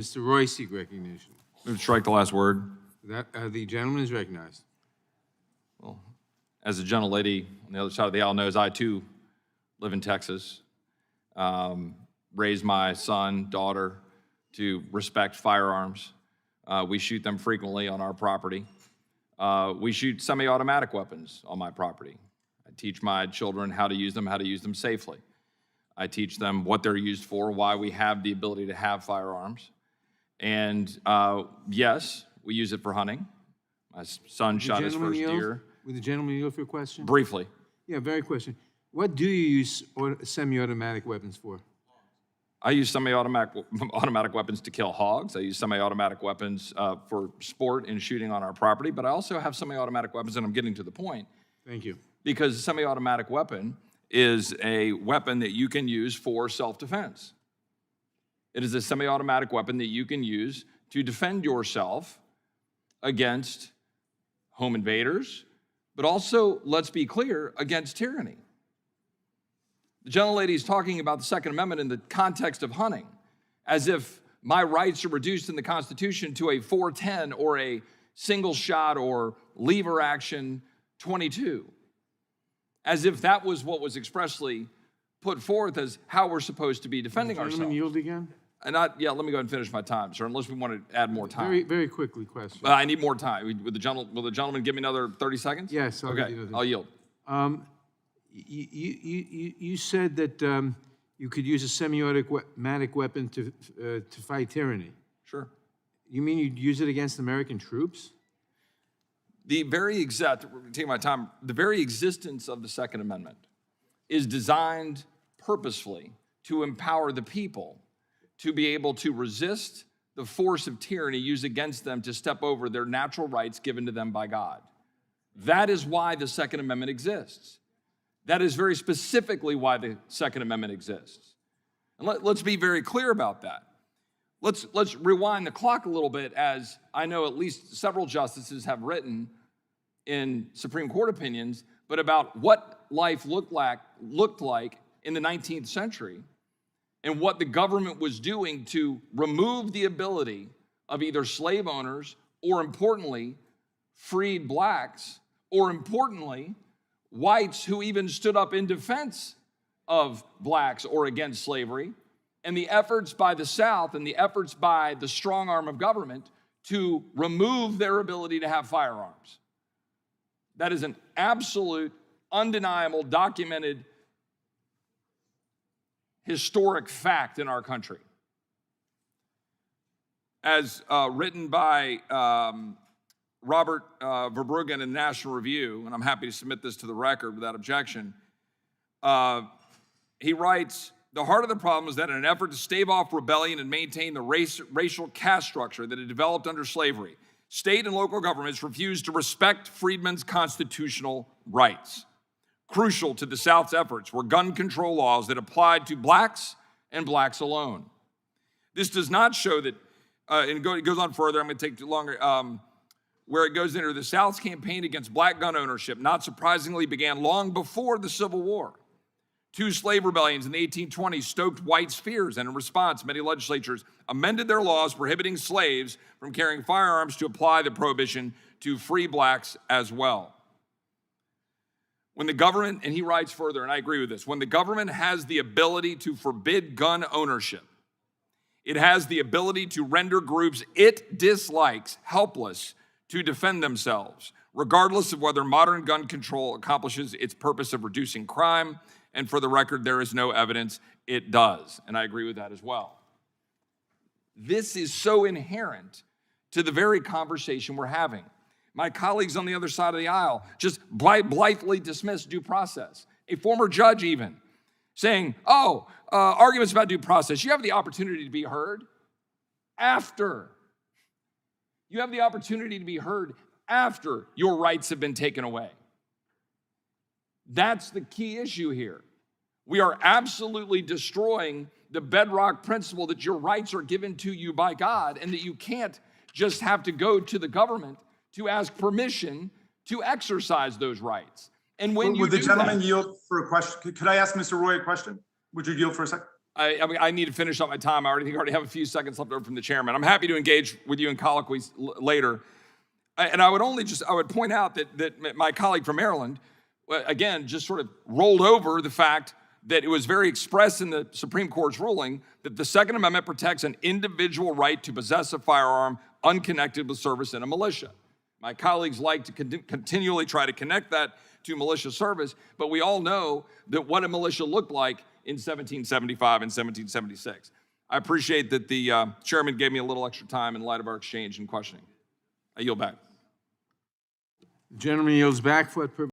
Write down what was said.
Mr. Roy, seek recognition. Move to strike the last word. That, the gentleman is recognized. Well, as the gentlelady on the other side of the aisle knows, I too live in Texas. Raised my son, daughter to respect firearms. We shoot them frequently on our property. We shoot semi-automatic weapons on my property. I teach my children how to use them safely. I teach them what they're used for, why we have the ability to have firearms. And yes, we use it for hunting. My son shot his first deer. Would the gentleman yield for a question? Briefly. Yeah, very question. What do you use semi-automatic weapons for? I use semi-automatic weapons to kill hogs. I use semi-automatic weapons for sport and shooting on our property, but I also have semi-automatic weapons, and I'm getting to the point. Thank you. Because a semi-automatic weapon is a weapon that you can use for self-defense. It is a semi-automatic weapon that you can use to defend yourself against home invaders, but also, let's be clear, against tyranny. The gentlelady is talking about the Second Amendment in the context of hunting, as if my rights are reduced in the Constitution to a 410 or a single shot or lever action 22, as if that was what was expressly put forth as how we're supposed to be defending ourselves. Gentleman yield again? And let me go ahead and finish my time, sir, unless we want to add more time. Very, very quickly, question. I need more time. Will the gentleman give me another 30 seconds? Yes. Okay, I'll yield. You said that you could use a semi-automatic weapon to fight tyranny. Sure. You mean you'd use it against American troops? The very existence of the Second Amendment is designed purposefully to empower the people to be able to resist the force of tyranny used against them to step over their natural rights given to them by God. That is why the Second Amendment exists. That is very specifically why the Second Amendment exists. And let's be very clear about that. Let's rewind the clock a little bit, as I know at least several justices have written in Supreme Court opinions, but about what life looked like in the 19th century and what the government was doing to remove the ability of either slave owners or, importantly, freed blacks, or importantly, whites who even stood up in defense of blacks or against slavery, and the efforts by the South and the efforts by the strong arm of government to remove their ability to have firearms. That is an absolute, undeniable, documented, historic fact in our country. As written by Robert Verbruggen in the National Review, and I'm happy to submit this to the record without objection, he writes, "The heart of the problem is that in an effort to stave off rebellion and maintain the racial caste structure that had developed under slavery, state and local governments refused to respect freedmen's constitutional rights. Crucial to the South's efforts were gun control laws that applied to blacks and blacks alone. This does not show that," and it goes on further, I'm going to take too longer, where it goes into the South's campaign against black gun ownership, not surprisingly, began long before the Civil War. Two slave rebellions in the 1820s stoked whites' fears, and in response, many legislatures amended their laws prohibiting slaves from carrying firearms to apply the prohibition to free blacks as well. When the government, and he writes further, and I agree with this, when the government has the ability to forbid gun ownership, it has the ability to render groups it dislikes helpless to defend themselves, regardless of whether modern gun control accomplishes its purpose of reducing crime. And for the record, there is no evidence it does. And I agree with that as well. This is so inherent to the very conversation we're having. My colleagues on the other side of the aisle just blithely dismiss due process. A former judge even saying, arguments about due process, you have the opportunity to be heard after. You have the opportunity to be heard after your rights have been taken away. That's the key issue here. We are absolutely destroying the bedrock principle that your rights are given to you by God and that you can't just have to go to the government to ask permission to exercise those rights. And when would the gentleman yield for a question? Could I ask Mr. Roy a question? Would you yield for a second? I mean, I need to finish up my time. I already have a few seconds left over from the chairman. I'm happy to engage with you in colloquies later. And I would point out that my colleague from Maryland, again, just sort of rolled over the fact that it was very express in the Supreme Court's ruling that the Second Amendment protects an individual right to possess a firearm unconnected with service in a militia. My colleagues like to continually try to connect that to militia service, but we all know that what a militia looked like in 1775 and 1776. I appreciate that the chairman gave me a little extra time in light of our exchange and questioning. I yield back. The gentleman yields back for what purpose?